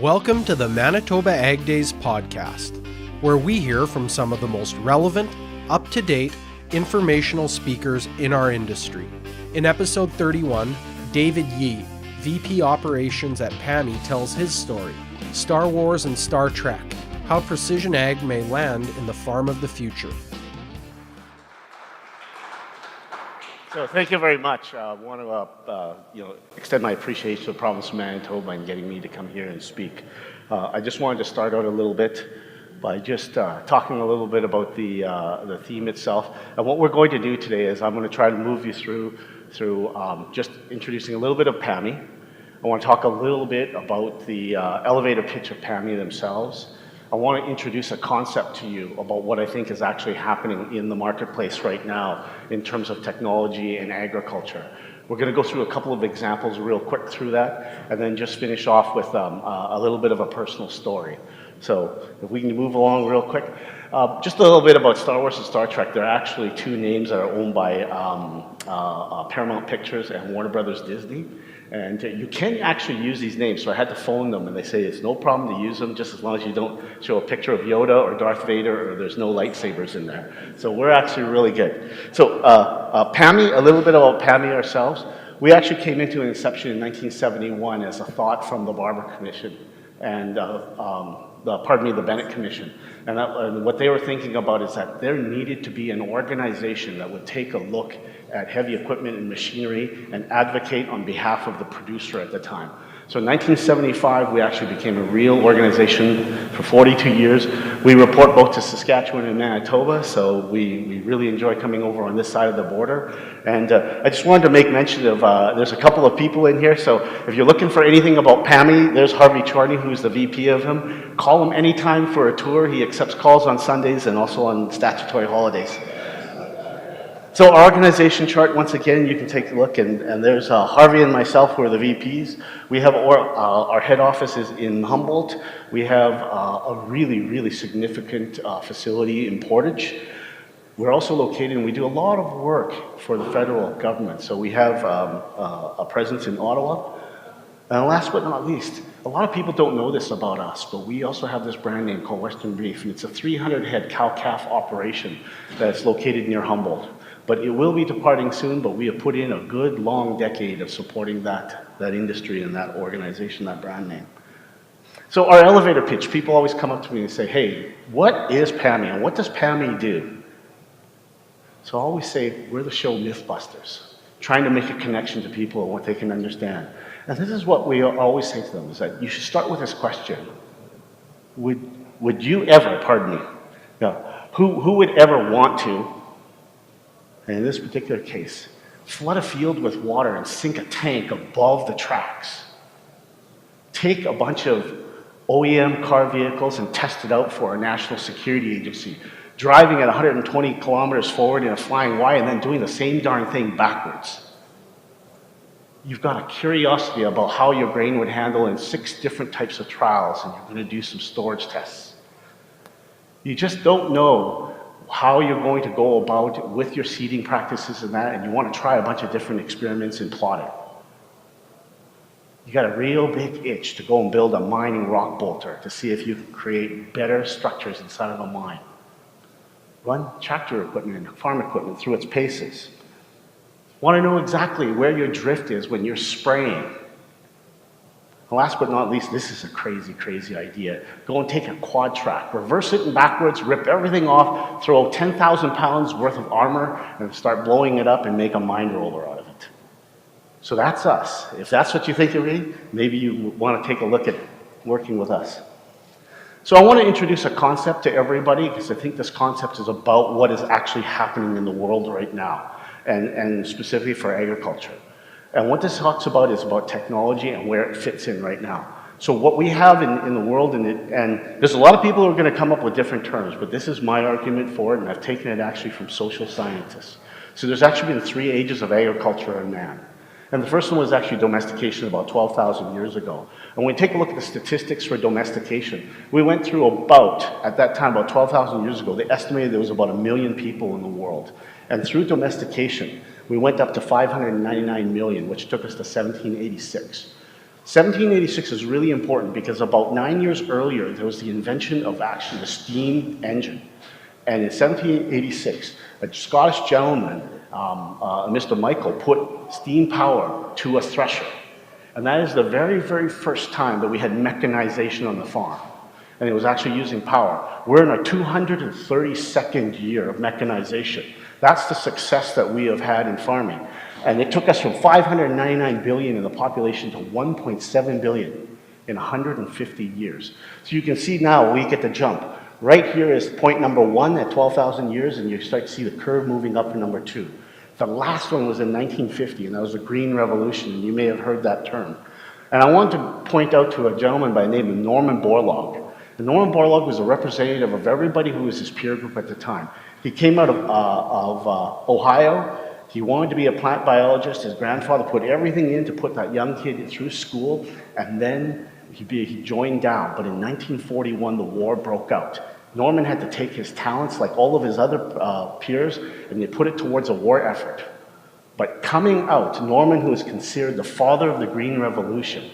Welcome to the Manitoba Ag Days podcast, where we hear from some of the most relevant, up-to-date, informational speakers in our industry. In episode 31, David Yee, VP Operations at Pammi, tells his story, Star Wars and Star Trek, how precision ag may land in the farm of the future. So thank you very much. I want to extend my appreciation to the province of Manitoba and getting me to come here and speak. I just wanted to start out a little bit by just talking a little bit about the theme itself. And what we're going to do today is I'm going to try to move you through just introducing a little bit of Pammi. I want to talk a little bit about the elevator pitch of Pammi themselves. I want to introduce a concept to you about what I think is actually happening in the marketplace right now in terms of technology and agriculture. We're going to go through a couple of examples real quick through that, and then just finish off with a little bit of a personal story. So if we can move along real quick. Just a little bit about Star Wars and Star Trek. There are actually two names that are owned by Paramount Pictures and Warner Brothers Disney. And you can actually use these names, so I had to phone them, and they say it's no problem to use them, just as long as you don't show a picture of Yoda or Darth Vader, or there's no lightsabers in there. So we're actually really good. So Pammi, a little bit about Pammi ourselves. We actually came into an inception in 1971 as a thought from the Barber Commission and the Bennett Commission. And what they were thinking about is that there needed to be an organization that would take a look at heavy equipment and machinery and advocate on behalf of the producer at the time. So in 1975, we actually became a real organization for 42 years. We report both to Saskatchewan and Manitoba, so we really enjoy coming over on this side of the border. And I just wanted to make mention of, there's a couple of people in here, so if you're looking for anything about Pammi, there's Harvey Chorney, who's the VP of him. Call him anytime for a tour. He accepts calls on Sundays and also on statutory holidays. So our organization chart, once again, you can take a look, and there's Harvey and myself who are the VPs. We have our head office is in Humboldt. We have a really, really significant facility in Portage. We're also located, and we do a lot of work for the federal government. So we have a presence in Ottawa. And last but not least, a lot of people don't know this about us, but we also have this brand name called Western Beef, and it's a 300-head cow-calf operation that's located near Humboldt. But it will be departing soon, but we have put in a good long decade of supporting that industry and that organization, that brand name. So our elevator pitch, people always come up to me and say, hey, what is Pammi and what does Pammi do? So I always say, we're the show Mythbusters, trying to make a connection to people and what they can understand. And this is what we always say to them, is that you should start with this question. Would you ever, who would ever want to, and in this particular case, flood a field with water and sink a tank above the tracks? Take a bunch of OEM car vehicles and test it out for a national security agency, driving at 120 kilometers forward in a flying Y and then doing the same darn thing backwards. You've got a curiosity about how your brain would handle in 6 different types of trials, and you're going to do some storage tests. You just don't know how you're going to go about with your seeding practices and that, and you want to try a bunch of different experiments and plot it. You got a real big itch to go and build a mining rock bolter to see if you can create better structures inside of a mine. Run tractor equipment and farm equipment through its paces. Want to know exactly where your drift is when you're spraying. And last but not least, this is a crazy, crazy idea. Go and take a quad track, reverse it and backwards, rip everything off, throw 10,000 pounds worth of armor, and start blowing it up and make a mine roller out of it. So that's us. If that's what you think of me, maybe you want to take a look at working with us. So I want to introduce a concept to everybody, because I think this concept is about what is actually happening in the world right now, and specifically for agriculture. And what this talks about is about technology and where it fits in right now. So what we have in the world, and there's a lot of people who are going to come up with different terms, but this is my argument for it, and I've taken it actually from social scientists. So there's actually been 3 ages of agriculture and man. And the first one was actually domestication about 12,000 years ago. And when we take a look at the statistics for domestication, we went through at that time, about 12,000 years ago, they estimated there was about 1 million people in the world. And through domestication, we went up to 599 million, which took us to 1786. 1786 is really important because about 9 years earlier, there was the invention of actually the steam engine. And in 1786, a Scottish gentleman, Mr. Michael, put steam power to a thresher. And that is the very, very first time that we had mechanization on the farm. And it was actually using power. We're in our 232nd year of mechanization. That's the success that we have had in farming. And it took us from 599 billion in the population to 1.7 billion in 150 years. So you can see now we get the jump. Right here is point number 1 at 12,000 years, and you start to see the curve moving up to number 2. The last one was in 1950, and that was the Green Revolution, and you may have heard that term. And I wanted to point out to a gentleman by the name of Norman Borlaug. And Norman Borlaug was a representative of everybody who was his peer group at the time. He came out of Ohio. He wanted to be a plant biologist. His grandfather put everything in to put that young kid through school, and then he joined down. But in 1941, the war broke out. Norman had to take his talents, like all of his other peers, and they put it towards a war effort. But coming out, Norman, who is considered the father of the Green Revolution,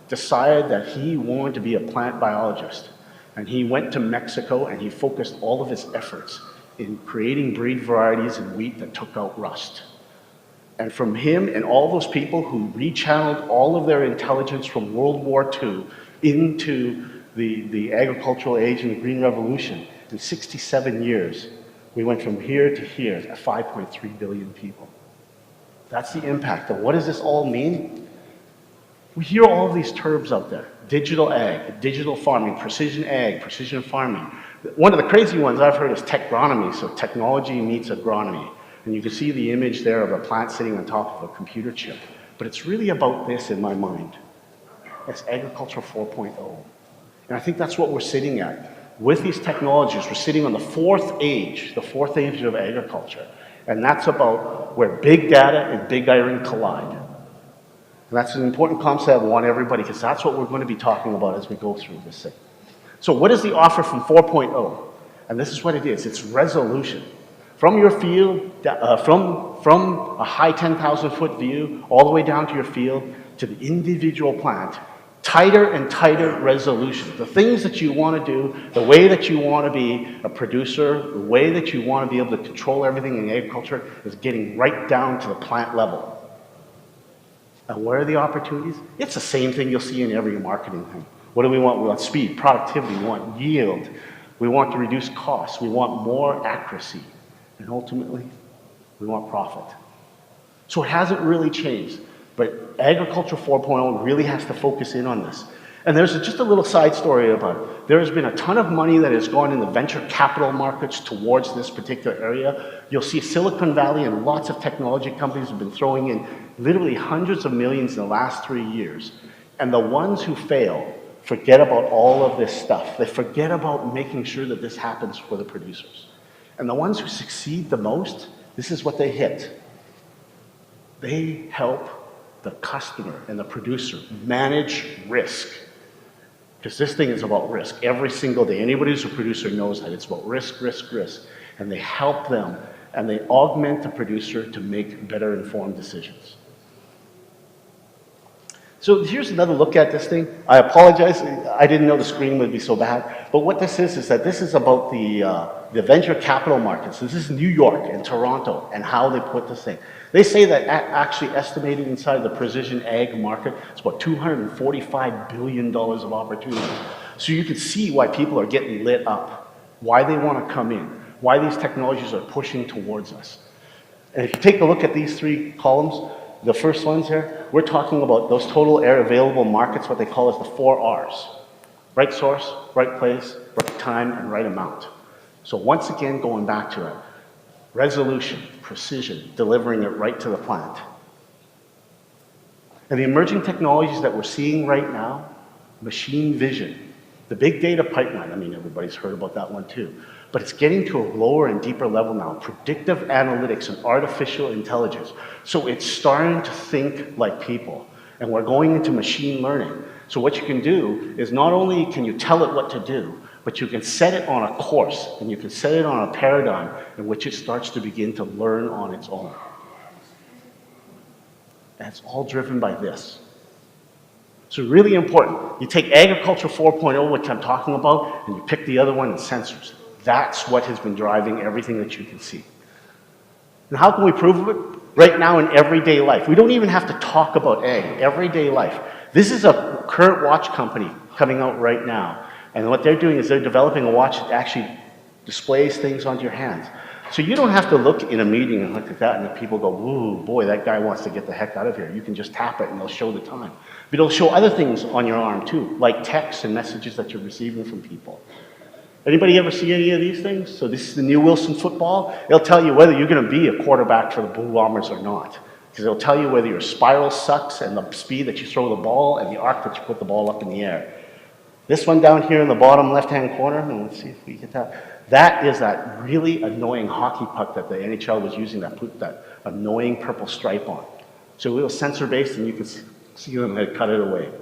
decided that he wanted to be a plant biologist. And he went to Mexico and he focused all of his efforts in creating breed varieties in wheat that took out rust. And from him and all those people who rechanneled all of their intelligence from World War II into the agricultural age and the Green Revolution, in 67 years, we went from here to here at 5.3 billion people. That's the impact. Of what does this all mean? We hear all of these terms out there. Digital ag, digital farming, precision ag, precision farming. One of the crazy ones I've heard is techronomy, so technology meets agronomy. And you can see the image there of a plant sitting on top of a computer chip. But it's really about this in my mind. It's agriculture 4.0. And I think that's what we're sitting at. With these technologies, we're sitting on the fourth age of agriculture. And that's about where big data and big iron collide. And that's an important concept I want everybody, because that's what we're going to be talking about as we go through this thing. So what is the offer from 4.0? And this is what it is. It's resolution. From your field, from a high 10,000-foot view, all the way down to your field, to the individual plant, tighter and tighter resolution. The things that you want to do, the way that you want to be a producer, the way that you want to be able to control everything in agriculture is getting right down to the plant level. And where are the opportunities? It's the same thing you'll see in every marketing thing. What do we want? We want speed, productivity, we want yield, we want to reduce costs, we want more accuracy, and ultimately, we want profit. So it hasn't really changed, but Agriculture 4.0 really has to focus in on this. And there's just a little side story about it. There has been a ton of money that has gone in the venture capital markets towards this particular area. You'll see Silicon Valley and lots of technology companies have been throwing in literally hundreds of millions in the last 3 years. And the ones who fail forget about all of this stuff. They forget about making sure that this happens for the producers. And the ones who succeed the most, this is what they hit. They help the customer and the producer manage risk. Because this thing is about risk every single day. Anybody who's a producer knows that. It's about risk, risk, risk. And they help them, and they augment the producer to make better informed decisions. So here's another look at this thing. I apologize, I didn't know the screen would be so bad. But what this is that this is about the venture capital markets. This is New York and Toronto and how they put this thing. They say that actually estimated inside the precision ag market, it's about $245 billion of opportunity. So you can see why people are getting lit up, why they want to come in, why these technologies are pushing towards us. And if you take a look at these three columns, the first ones here, we're talking about those total air available markets, what they call as the 4 R's. Right source, right place, right time, and right amount. So once again, going back to it, resolution, precision, delivering it right to the plant. And the emerging technologies that we're seeing right now, machine vision, the big data pipeline, I mean, everybody's heard about that one too, but it's getting to a lower and deeper level now, predictive analytics and artificial intelligence. So it's starting to think like people, and we're going into machine learning. So what you can do is not only can you tell it what to do, but you can set it on a course, and you can set it on a paradigm in which it starts to begin to learn on its own. And it's all driven by this. So really important. You take Agriculture 4.0, which I'm talking about, and you pick the other one in sensors. That's what has been driving everything that you can see. And how can we prove it? Right now in everyday life. We don't even have to talk about ag, everyday life. This is a current watch company coming out right now. And what they're doing is they're developing a watch that actually displays things onto your hands. So you don't have to look in a meeting and look at that and the people go, ooh, boy, that guy wants to get the heck out of here. You can just tap it and they'll show the time. But it'll show other things on your arm too, like texts and messages that you're receiving from people. Anybody ever see any of these things? So this is the new Wilson football. It'll tell you whether you're going to be a quarterback for the Blue Bombers or not. Because it'll tell you whether your spiral sucks and the speed that you throw the ball and the arc that you put the ball up in the air. This one down here in the bottom left-hand corner, and let's see if we get that. That is that really annoying hockey puck that the NHL was using that put that annoying purple stripe on. So it was sensor-based, and you can see them had cut it away.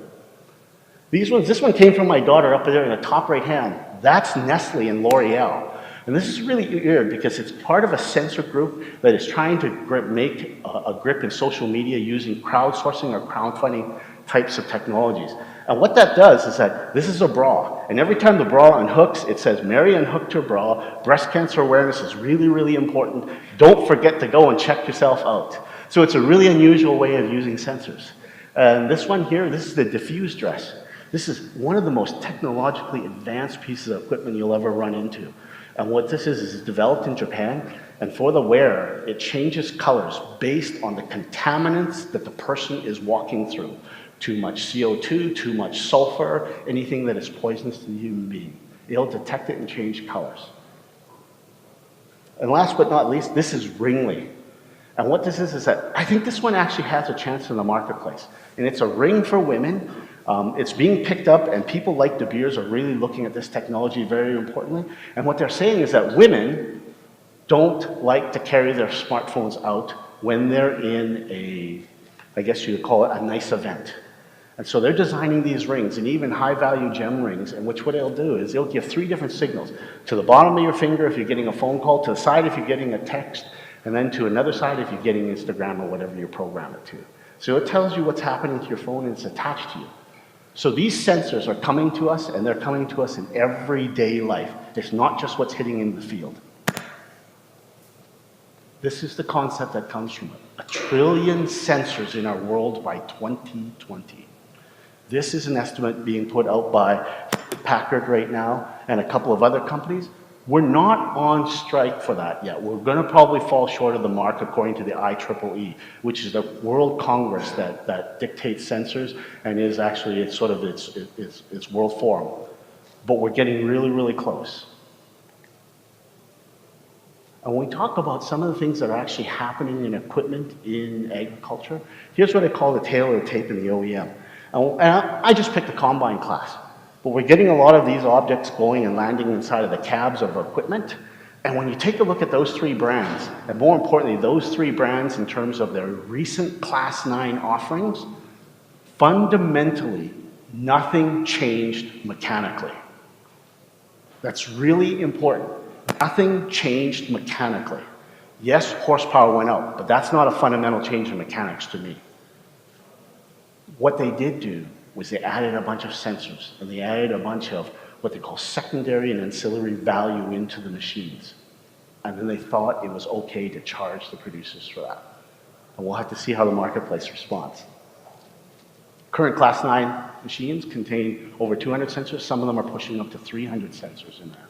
These ones, this one came from my daughter up there in the top right hand. That's Nestle and L'Oreal. And this is really weird because it's part of a sensor group that is trying to make a grip in social media using crowdsourcing or crowdfunding types of technologies. And what that does is that this is a bra. And every time the bra unhooks, it says, Mary unhooked her bra. Breast cancer awareness is really, really important. Don't forget to go and check yourself out. So it's a really unusual way of using sensors. And this one here, this is the diffuse dress. This is one of the most technologically advanced pieces of equipment you'll ever run into. And what this is it's developed in Japan, and for the wearer, it changes colors based on the contaminants that the person is walking through. Too much CO2, too much sulfur, anything that is poisonous to the human being. It'll detect it and change colors. And last but not least, this is Ringly. And what this is that I think this one actually has a chance in the marketplace. And it's a ring for women. It's being picked up, and people like De Beers are really looking at this technology very importantly. And what they're saying is that women don't like to carry their smartphones out when they're in a, I guess you could call it a nice event. And so they're designing these rings, and even high-value gem rings, in which what they'll do is they'll give 3 different signals. To the bottom of your finger if you're getting a phone call, to the side if you're getting a text, and then to another side if you're getting Instagram or whatever you program it to. So it tells you what's happening to your phone, and it's attached to you. So these sensors are coming to us, and they're coming to us in everyday life. It's not just what's hitting in the field. This is the concept that comes from it. 1 trillion sensors in our world by 2020. This is an estimate being put out by Packard right now and a couple of other companies. We're not on strike for that yet. We're going to probably fall short of the mark according to the IEEE, which is the World Congress that dictates sensors and is actually it's sort of its world forum. But we're getting really, really close. And when we talk about some of the things that are actually happening in equipment in agriculture, here's what I call the tail of the tape in the OEM. And I just picked the combine class. But we're getting a lot of these objects going and landing inside of the cabs of equipment. And when you take a look at those 3 brands, and more importantly, those 3 brands in terms of their recent Class 9 offerings, fundamentally, nothing changed mechanically. That's really important. Nothing changed mechanically. Yes, horsepower went up, but that's not a fundamental change in mechanics to me. What they did do was they added a bunch of sensors, and they added a bunch of what they call secondary and ancillary value into the machines. And then they thought it was okay to charge the producers for that. And we'll have to see how the marketplace responds. Current Class 9 machines contain over 200 sensors. Some of them are pushing up to 300 sensors in there.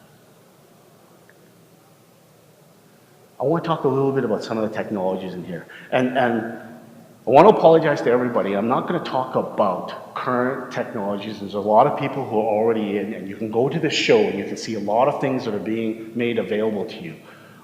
I want to talk a little bit about some of the technologies in here. And I want to apologize to everybody. I'm not going to talk about current technologies. There's a lot of people who are already in, and you can go to the show and you can see a lot of things that are being made available to you.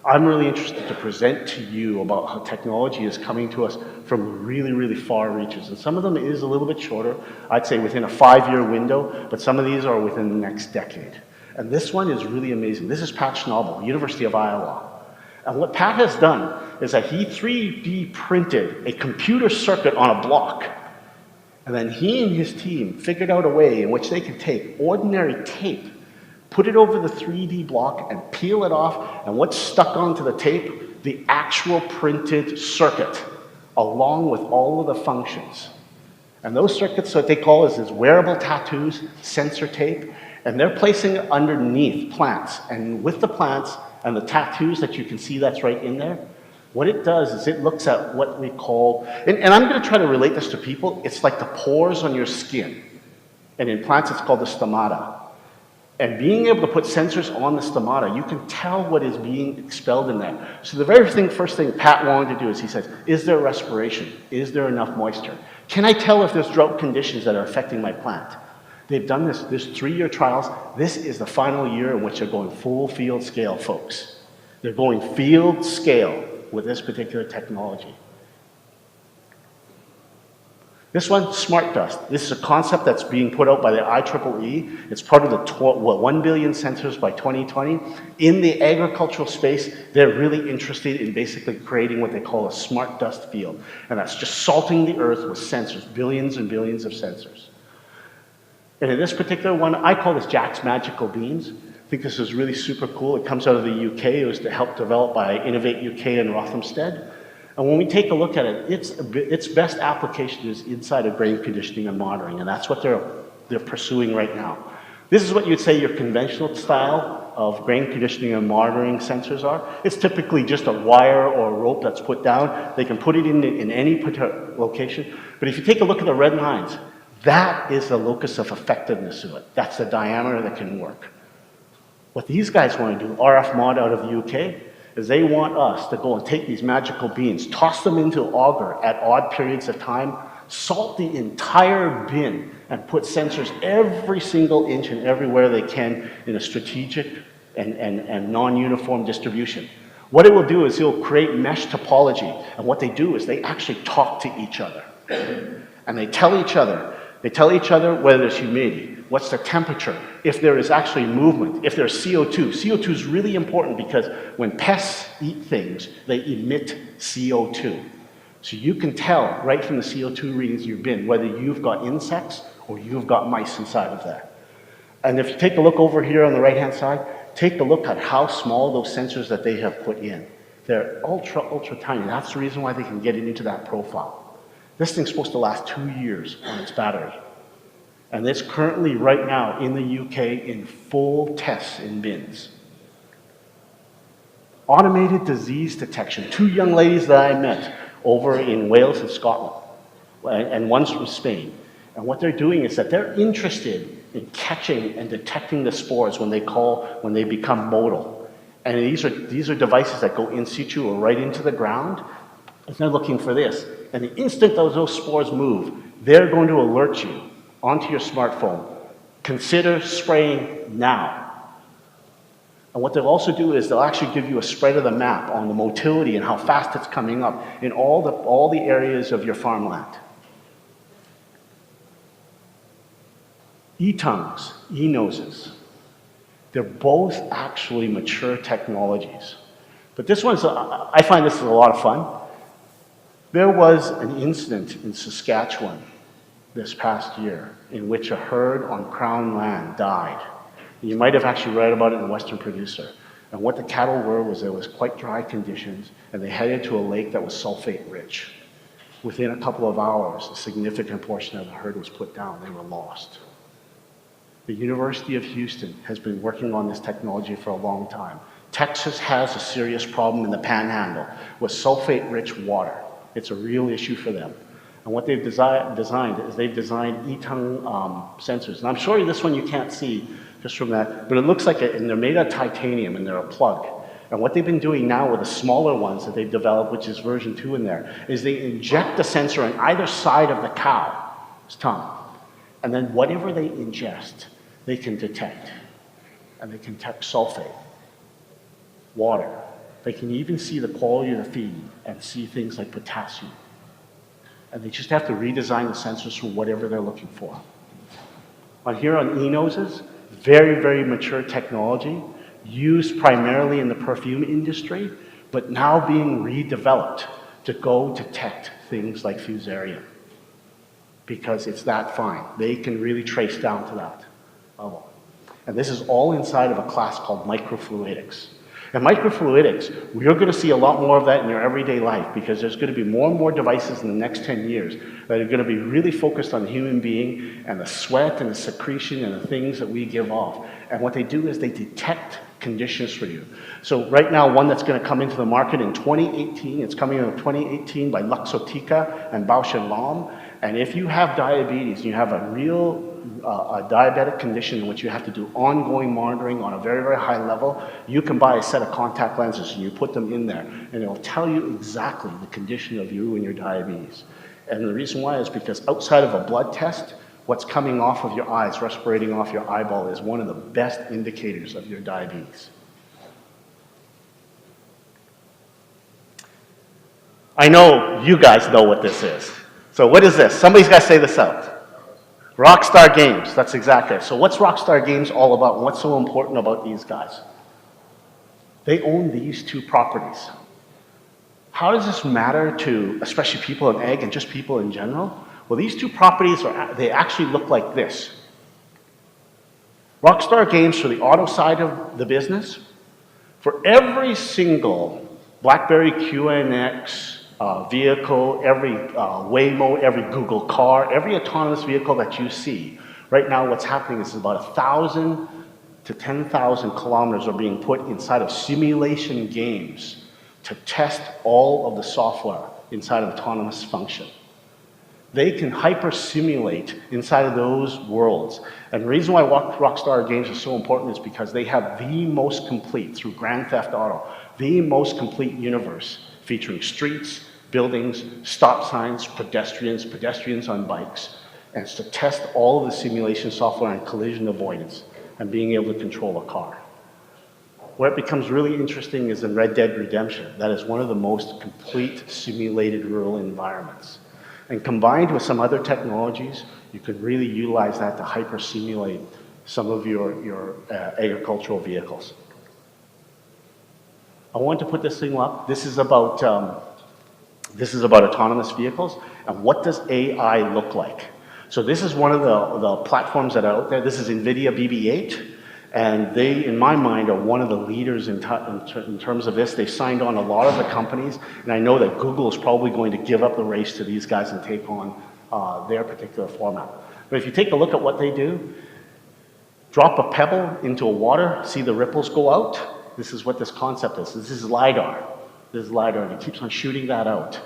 I'm really interested to present to you about how technology is coming to us from really, really far reaches. And some of them is a little bit shorter, I'd say within a 5-year window, but some of these are within the next decade. And this one is really amazing. This is Pat Schnabel, University of Iowa. And what Pat has done is that he 3D printed a computer circuit on a block. And then he and his team figured out a way in which they could take ordinary tape, put it over the 3D block, and peel it off, and what's stuck onto the tape? The actual printed circuit, along with all of the functions. And those circuits, what they call is wearable tattoos, sensor tape, and they're placing it underneath plants. And with the plants and the tattoos that you can see that's right in there, what it does is it looks at what we call, and I'm going to try to relate this to people, it's like the pores on your skin. And in plants, it's called the stomata. And being able to put sensors on the stomata, you can tell what is being expelled in there. So the first thing Pat wanted to do is he says, is there respiration? Is there enough moisture? Can I tell if there's drought conditions that are affecting my plant? They've done this. There's 3-year trials. This is the final year in which they're going full field scale, folks. They're going field scale with this particular technology. This one, smart dust. This is a concept that's being put out by the IEEE. It's part of the 1 billion sensors by 2020. In the agricultural space, they're really interested in basically creating what they call a smart dust field. And that's just salting the earth with sensors, billions and billions of sensors. And in this particular one, I call this Jack's Magical Beans. I think this is really super cool. It comes out of the UK. It was developed by Innovate UK in Rothamsted. And when we take a look at it, its best application is inside of grain conditioning and monitoring, and that's what they're pursuing right now. This is what you'd say your conventional style of grain conditioning and monitoring sensors are. It's typically just a wire or a rope that's put down. They can put it in any particular location. But if you take a look at the red lines, that is the locus of effectiveness of it. That's the diameter that can work. What these guys want to do, RF Mod out of the UK, is they want us to go and take these magical beans, toss them into an auger at odd periods of time, salt the entire bin, and put sensors every single inch and everywhere they can in a strategic and non-uniform distribution. What it will do is it will create mesh topology, and what they do is they actually talk to each other. And they tell each other whether there's humidity, what's the temperature, if there is actually movement, if there's CO2. CO2 is really important because when pests eat things, they emit CO2. So you can tell right from the CO2 readings you've been whether you've got insects or you've got mice inside of that. And if you take a look over here on the right-hand side, take a look at how small those sensors that they have put in. They're ultra, ultra tiny. That's the reason why they can get it into that profile. This thing's supposed to last 2 years on its battery. And it's currently, right now, in the UK in full tests in bins. Automated disease detection. 2 young ladies that I met over in Wales and Scotland, and one's from Spain. And what they're doing is that they're interested in catching and detecting the spores when they become motile. And these are devices that go in situ or right into the ground, and they're looking for this. And the instant those spores move, they're going to alert you onto your smartphone. Consider spraying now. And what they'll also do is they'll actually give you a spread of the map on the motility and how fast it's coming up in all the areas of your farmland. E-tongues, e-noses. They're both actually mature technologies. But this one's, I find this is a lot of fun. There was an incident in Saskatchewan this past year in which a herd on Crown land died. You might have actually read about it in Western Producer. And what the cattle were was there was quite dry conditions, and they headed to a lake that was sulfate rich. Within a couple of hours, a significant portion of the herd was put down. They were lost. The University of Houston has been working on this technology for a long time. Texas has a serious problem in the panhandle with sulfate-rich water. It's a real issue for them. And what they've designed is they've designed e-tongue sensors. And I'm sorry this one you can't see just from that, but it looks like it, and they're made of titanium, and they're a plug. And what they've been doing now with the smaller ones that they've developed, which is version 2 in there, is they inject the sensor on either side of the cow's tongue. And then whatever they ingest, they can detect. And they can detect sulfate, water. They can even see the quality of the feed and see things like potassium. And they just have to redesign the sensors for whatever they're looking for. On here on e-noses, very, very mature technology, used primarily in the perfume industry, but now being redeveloped to go detect things like fusarium. Because it's that fine. They can really trace down to that level. And this is all inside of a class called microfluidics. And microfluidics, you're going to see a lot more of that in your everyday life because there's going to be more and more devices in the next 10 years that are going to be really focused on the human being and the sweat and the secretion and the things that we give off. And what they do is they detect conditions for you. So right now, one that's going to come into the market in 2018, it's coming in 2018 by Luxottica and Bausch & Lomb. And if you have diabetes, and you have a real a diabetic condition in which you have to do ongoing monitoring on a very, very high level, you can buy a set of contact lenses and you put them in there and it'll tell you exactly the condition of you and your diabetes. And the reason why is because outside of a blood test, what's coming off of your eyes, respirating off your eyeball, is one of the best indicators of your diabetes. I know you guys know what this is. So what is this? Somebody's got to say this out. Rockstar Games, that's exactly it. So what's Rockstar Games all about and what's so important about these guys? They own these two properties. How does this matter to especially people in ag and just people in general? Well, these two properties, they actually look like this. Rockstar Games for the auto side of the business, for every single BlackBerry QNX vehicle, every Waymo, every Google car, every autonomous vehicle that you see, right now what's happening is about 1,000 to 10,000 kilometers are being put inside of simulation games to test all of the software inside of autonomous function. They can hyper-simulate inside of those worlds. And the reason why Rockstar Games is so important is because they have the most complete, through Grand Theft Auto, the most complete universe featuring streets, buildings, stop signs, pedestrians on bikes. And it's to test all of the simulation software and collision avoidance and being able to control a car. Where it becomes really interesting is in Red Dead Redemption. That is one of the most complete simulated rural environments. And combined with some other technologies, you can really utilize that to hyper-simulate some of your agricultural vehicles. I want to put this thing up. This is about autonomous vehicles, and what does AI look like? So this is one of the platforms that are out there. This is Nvidia BB8. And they, in my mind, are one of the leaders in terms of this. They've signed on a lot of the companies, and I know that Google is probably going to give up the race to these guys and take on their particular format. But if you take a look at what they do, drop a pebble into a water, see the ripples go out. This is what this concept is. This is LiDAR. This is LiDAR, and it keeps on shooting that out.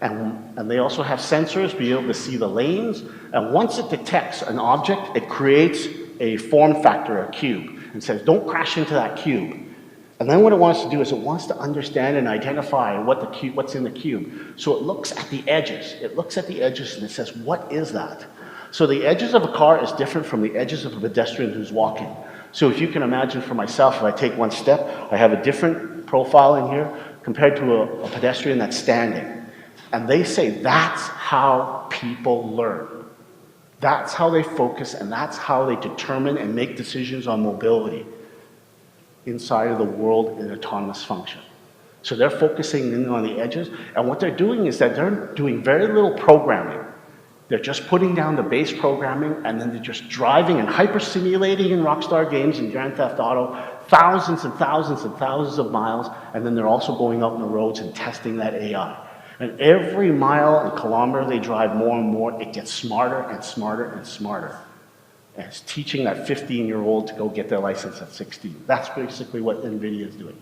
And they also have sensors, be able to see the lanes, and once it detects an object, it creates a form factor, a cube, and says, don't crash into that cube. And then what it wants to do is it wants to understand and identify what's in the cube. So it looks at the edges. It looks at the edges and it says, what is that? So the edges of a car is different from the edges of a pedestrian who's walking. So if you can imagine for myself, if I take one step, I have a different profile in here compared to a pedestrian that's standing. And they say that's how people learn. That's how they focus, and that's how they determine and make decisions on mobility inside of the world in autonomous function. So they're focusing in on the edges, and what they're doing is that they're doing very little programming. They're just putting down the base programming, and then they're just driving and hyper-simulating in Rockstar Games and Grand Theft Auto thousands and thousands and thousands of miles, and then they're also going out on the roads and testing that AI. And every mile and kilometer they drive more and more, it gets smarter and smarter and smarter. And it's teaching that 15-year-old to go get their license at 16. That's basically what NVIDIA is doing.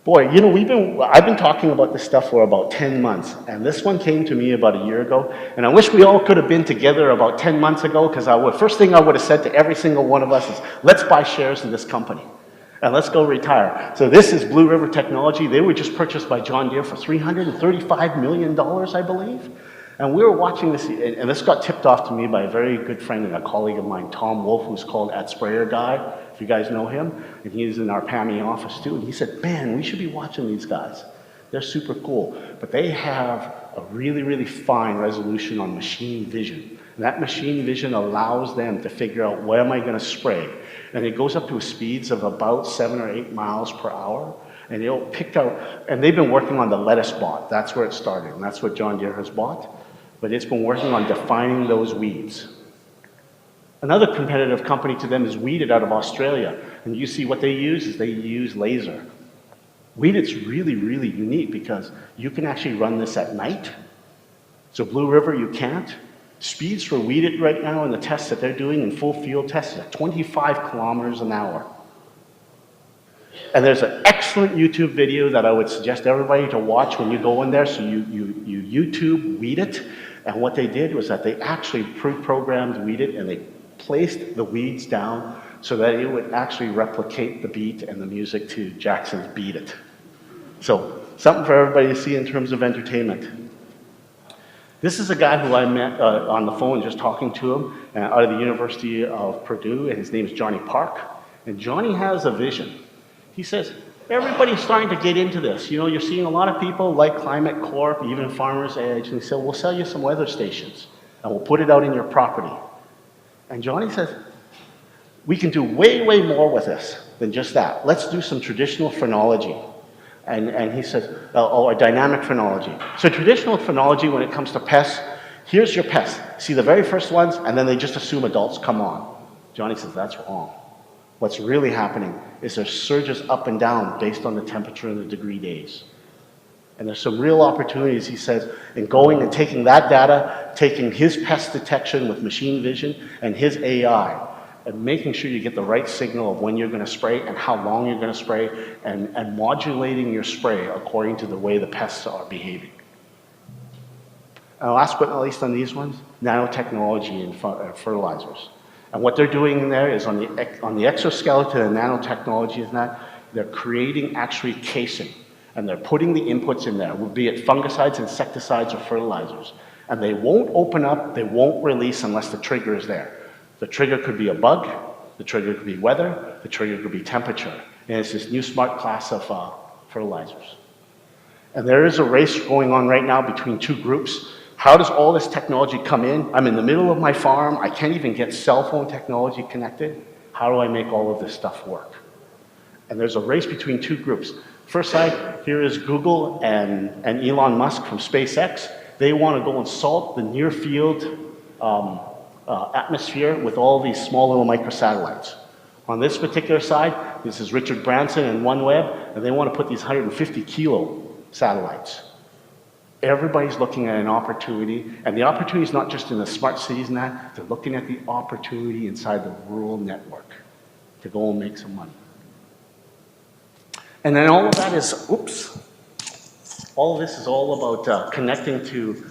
Boy, you know, I've been talking about this stuff for about 10 months, and this one came to me about a year ago, and I wish we all could have been together about 10 months ago, because first thing I would have said to every single one of us is, let's buy shares in this company. And let's go retire. So this is Blue River Technology. They were just purchased by John Deere for $335 million, I believe. And we were watching this, and this got tipped off to me by a very good friend and a colleague of mine, Tom Wolf, who's called at Sprayer Guy, if you guys know him. And he's in our Pammi office too. And he said, man, we should be watching these guys. They're super cool. But they have a really, really fine resolution on machine vision. And that machine vision allows them to figure out, where am I going to spray? And it goes up to speeds of about 7 or 8 miles per hour. And it'll pick out, and they've been working on the lettuce bot. That's where it started, and that's what John Deere has bought. But it's been working on defining those weeds. Another competitive company to them is Weedit out of Australia. And you see what they use is they use laser. Weedit's really, really unique because you can actually run this at night. So Blue River, you can't. Speeds for Weedit right now in the tests that they're doing in full field tests are 25 kilometers an hour. And there's an excellent YouTube video that I would suggest everybody to watch when you go in there. So you YouTube Weedit. And what they did was that they actually pre-programmed Weedit and they placed the weeds down so that it would actually replicate the beat and the music to Jackson's Beat It. So something for everybody to see in terms of entertainment. This is a guy who I met on the phone just talking to him out of the University of Purdue, and his name is Johnny Park. And Johnny has a vision. He says, everybody's starting to get into this. You know, you're seeing a lot of people like Climate Corp, even Farmers Edge, and he said, we'll sell you some weather stations, and we'll put it out in your property. And Johnny says, we can do way, way more with this than just that. Let's do some traditional phrenology. And he says, or dynamic phrenology. So traditional phrenology, when it comes to pests, here's your pests. See the very first ones, and then they just assume adults come on. Johnny says, that's wrong. What's really happening is there's surges up and down based on the temperature and the degree days. And there's some real opportunities, he says, in going and taking that data, taking his pest detection with machine vision and his AI, and making sure you get the right signal of when you're going to spray and how long you're going to spray, and modulating your spray according to the way the pests are behaving. And last but not least on these ones, nanotechnology in fertilizers. And what they're doing in there is on the exoskeleton and nanotechnology is that they're creating actually casing. And they're putting the inputs in there, be it fungicides, insecticides, or fertilizers. And they won't open up, they won't release unless the trigger is there. The trigger could be a bug, the trigger could be weather, the trigger could be temperature. And it's this new smart class of fertilizers. And there is a race going on right now between two groups. How does all this technology come in? I'm in the middle of my farm, I can't even get cell phone technology connected. How do I make all of this stuff work? And there's a race between two groups. First side, here is Google and Elon Musk from SpaceX. They want to go and salt the near field atmosphere with all these small little microsatellites. On this particular side, this is Richard Branson and OneWeb, and they want to put these 150 kilo satellites. Everybody's looking at an opportunity, and the opportunity is not just in the smart cities and that, they're looking at the opportunity inside the rural network to go and make some money. And then all of that is, all of this is all about connecting to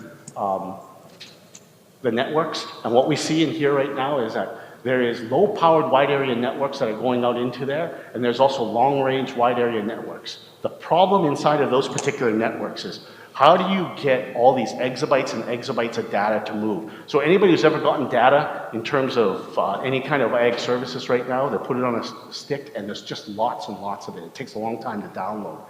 the networks. And what we see in here right now is that there is low-powered wide area networks that are going out into there, and there's also long-range wide area networks. The problem inside of those particular networks is how do you get all these exabytes and exabytes of data to move? So anybody who's ever gotten data in terms of any kind of ag services right now, they put it on a stick and there's just lots and lots of it. It takes a long time to download.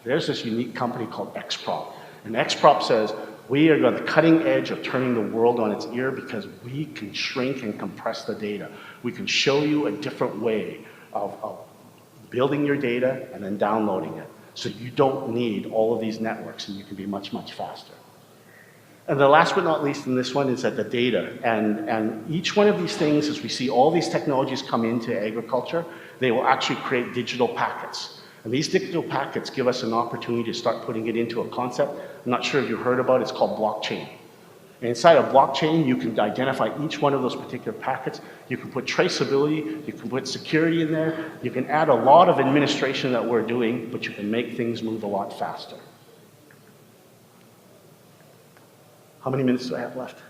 There's this unique company called XProp. And XProp says, we are on the cutting edge of turning the world on its ear because we can shrink and compress the data. We can show you a different way of building your data and then downloading it. So you don't need all of these networks and you can be much, much faster. And the last but not least in this one is that the data. And each one of these things, as we see all these technologies come into agriculture, they will actually create digital packets. And these digital packets give us an opportunity to start putting it into a concept. I'm not sure if you've heard about it, it's called blockchain. And inside a blockchain, you can identify each one of those particular packets. You can put traceability, you can put security in there, you can add a lot of administration that we're doing, but you can make things move a lot faster. How many minutes do I have left?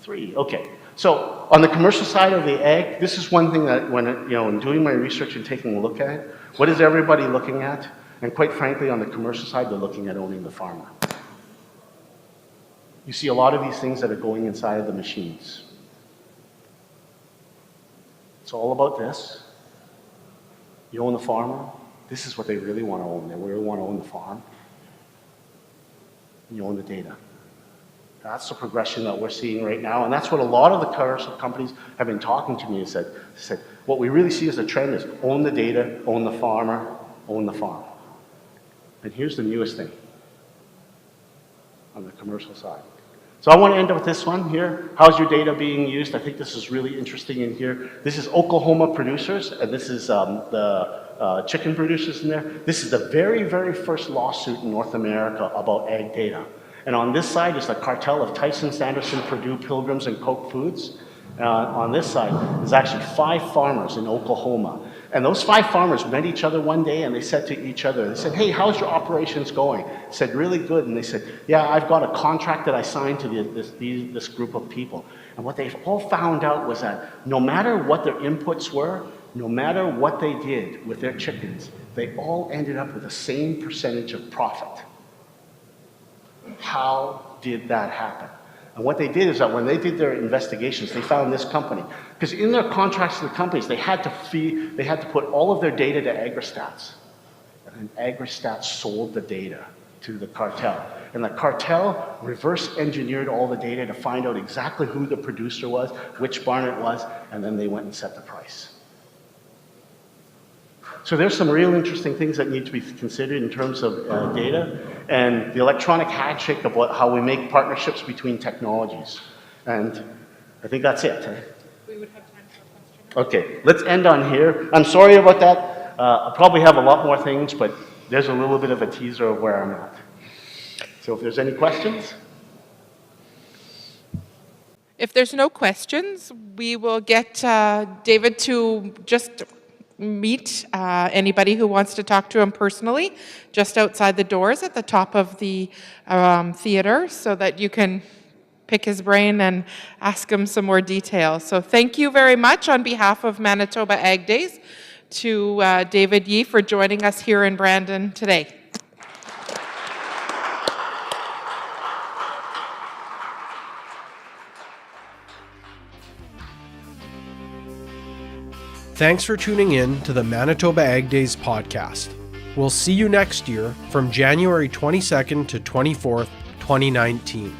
3, okay. So on the commercial side of the ag, this is one thing that when, in doing my research and taking a look at it, what is everybody looking at? And quite frankly, on the commercial side, they're looking at owning the farmer. You see a lot of these things that are going inside of the machines. It's all about this. You own the farmer. This is what they really want to own. They really want to own the farm. And you own the data. That's the progression that we're seeing right now. And that's what a lot of the commercial companies have been talking to me and said, what we really see as a trend is own the data, own the farmer, own the farm. And here's the newest thing on the commercial side. So I want to end up with this one here. How's your data being used? I think this is really interesting in here. This is Oklahoma producers, and this is the chicken producers in there. This is the very, very first lawsuit in North America about ag data. And on this side is the cartel of Tyson, Sanderson, Purdue, Pilgrims, and Koch Foods. On this side is actually 5 farmers in Oklahoma. And those 5 farmers met each other one day and they said to each other, they said, hey, how's your operations going? They said, really good. And they said, yeah, I've got a contract that I signed to this group of people. And what they all found out was that no matter what their inputs were, no matter what they did with their chickens, they all ended up with the same percentage of profit. How did that happen? And what they did is that when they did their investigations, they found this company. Because in their contracts to the companies, they had to put all of their data to AgriStats. And then AgriStats sold the data to the cartel. And the cartel reverse engineered all the data to find out exactly who the producer was, which barn it was, and then they went and set the price. So there's some real interesting things that need to be considered in terms of data and the electronic handshake of how we make partnerships between technologies. And I think that's it. We would have time for questions. Okay, let's end on here. I'm sorry about that. I'll probably have a lot more things, but there's a little bit of a teaser of where I'm at. So if there's any questions? If there's no questions, we will get David to just meet anybody who wants to talk to him personally just outside the doors at the top of the theater so that you can pick his brain and ask him some more details. So thank you very much on behalf of Manitoba Ag Days to David Yee for joining us here in Brandon today. Thanks for tuning in to the Manitoba Ag Days podcast. We'll see you next year from January 22nd to 24th, 2019.